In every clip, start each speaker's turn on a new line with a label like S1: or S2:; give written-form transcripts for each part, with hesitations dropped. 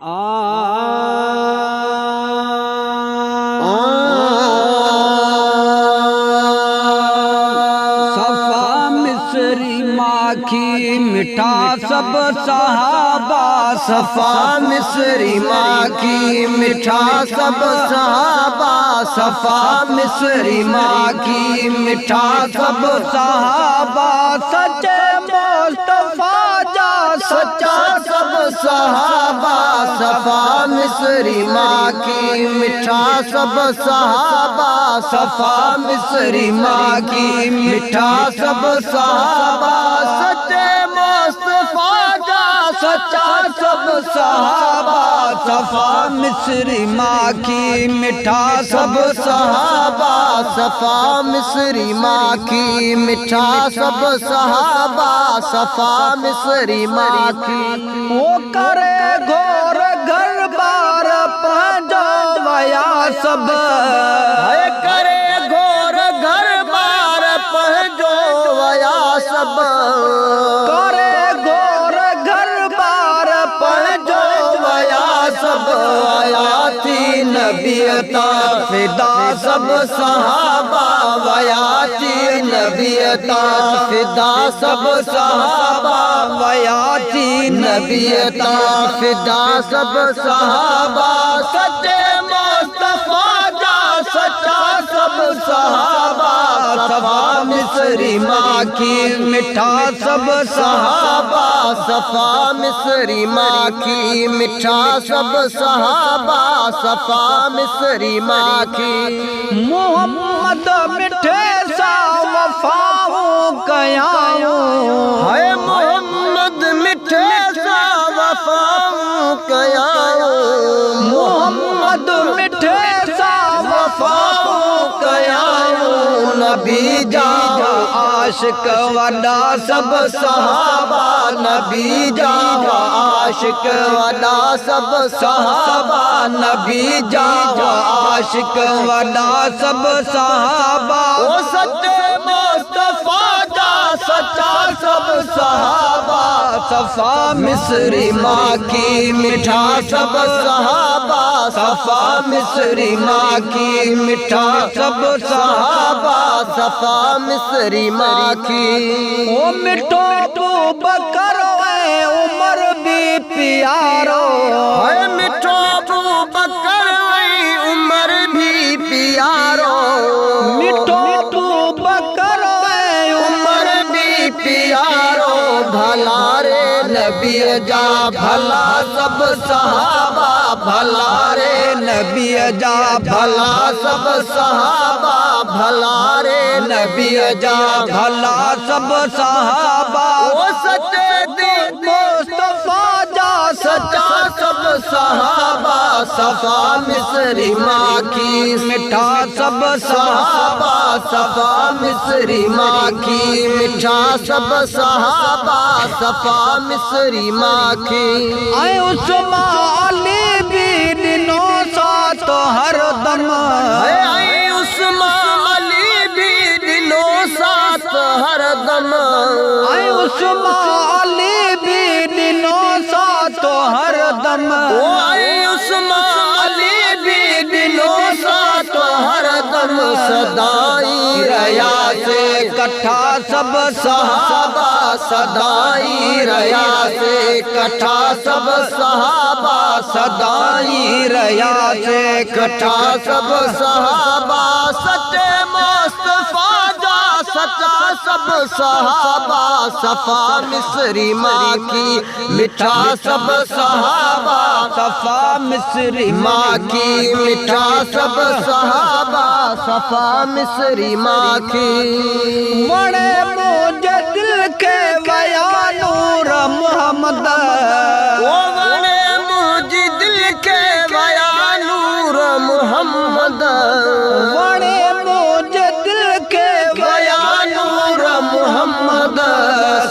S1: सफा मिस्री माखी मिठा सब सहाबा।
S2: सफा मिस्री माखी मिठा सब सहाबा। सफा मिस्री माखी मिठा सब
S1: सहाबा। सच्चे मुस्तफा जा
S2: सच्चा सब सहाबा। सफा मिस्री माखी मिठा सब सहाबा। सफा मिस्री माखी मिठा सब सहाबा। सच्चे मुस्तफा जा सच्चा सब सहाबा।
S1: सफा मिस्री माखी मिठा
S2: सब सहाबा। सफा मिस्री माखी मिठा सब सहाबा। सफा मिस्री माखी
S1: वो करे घोर घर बार पंजो वया सब।
S2: करे घोर घर बार पंजो वया सब।
S1: करे घोर घर बार
S2: पंजो वया सब। आया थी नबीयता फिदा सब सहाबा। वया थी नबीयता फिदा सब सहाबा।
S1: वया थी
S2: नबीयता फिदा सब सहाबा। सच्चे मुस्तफा जा सच्चा सब सहाबा। सफा मिस्री माखी
S1: मिठा सब
S2: सहाबा। सफा मिस्री माखी मिठा सब सहाबा। सफा मिस्री माखी
S1: मोहम्मद मिठे सा वफाओं कयाओ।
S2: है मोहम्मद मिठे सा वफाओं कयाओ।
S1: मोहम्मद मिठे सा
S2: वफाओं कयाओ। नबी जाओ
S1: आशिक वडा
S2: सब सहाबा। नबी जाओ आशिक वडा सब सहाबा। नबी जाओ
S1: आशिक वडा सब सहाबा।
S2: ओ सच्चे मुस्तफा जा सच्चा सब सहाबा।
S1: सफा
S2: मिस्री माखी मिठा सब सहाबा। सफा मिस्री माखी मिठा सब सहाबा। सफा मिस्री माखी
S1: ओ मिठो बकर उमर भी प्यारो।
S2: है मिठो बकर उमर भी प्यारो।
S1: मिठो बकर
S2: उमर भी प्यारो। भला रे नबी जा भला सब सहाबा। भला रे
S1: नबी जा
S2: भला सब सहाबा। भला रे नबी जा
S1: भला सब सहाबा।
S2: ओ सच्चे दिल
S1: मुस्तफा जा
S2: सच्चा सब सहाबा। सफा मिस्री माखी
S1: मिठा सब
S2: सहाबा। सफा मिस्री माखी मिठा सब सहाबा। सफा मिस्री माखी
S1: आए उस्मा अली भी दिनो साथ हर दम।
S2: आई उस्मा अली भी दिनो साथ हर दम।
S1: आए उस्मा अली भी दिनो साथ हर दम।
S2: आई उस्मा अली भी दिनो साथ हर दम। सदाई रया से
S1: कट्ठा सब
S2: सहाबा। सदाई रया से कट्ठा सब सहाबा। सदाई
S1: रया से
S2: कट्ठा सब सहाबा। सच्चे मुस्तफा जा सच्चा सब सहाबा। सफा मिस्री माखी मिठा सब सहाबा।
S1: सफा मिस्री
S2: माखी मिठा सब सहाबा। सफा मिस्री माखी
S1: बड़े मुझे दिल के बयान नूर मोहम्मद।
S2: ओ बड़े मुझे दिल के बयान नूर मोहम्मद।
S1: बड़े मुझे दिल के
S2: बयान नूर मोहम्मद।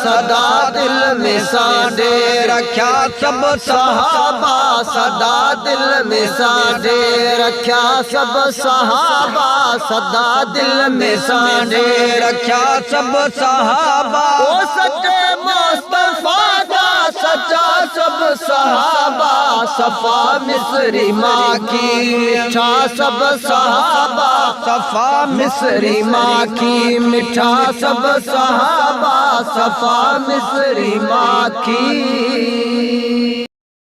S2: सदा दिल में साडे
S1: रख्या सब
S2: सहाबा। सदा दिल में साडे रख्या सब सहाबा। सदा दिल में साडे
S1: रख्या सब सहाबा।
S2: ओ सच्चे मुस्तफा का सच्चा सब सहाबा। सफा मिस्री माँ की मिठा सब सहाबा,
S1: सफा
S2: मिस्री माँ की मिठा सब सहाबा, सफा मिस्री माँ की।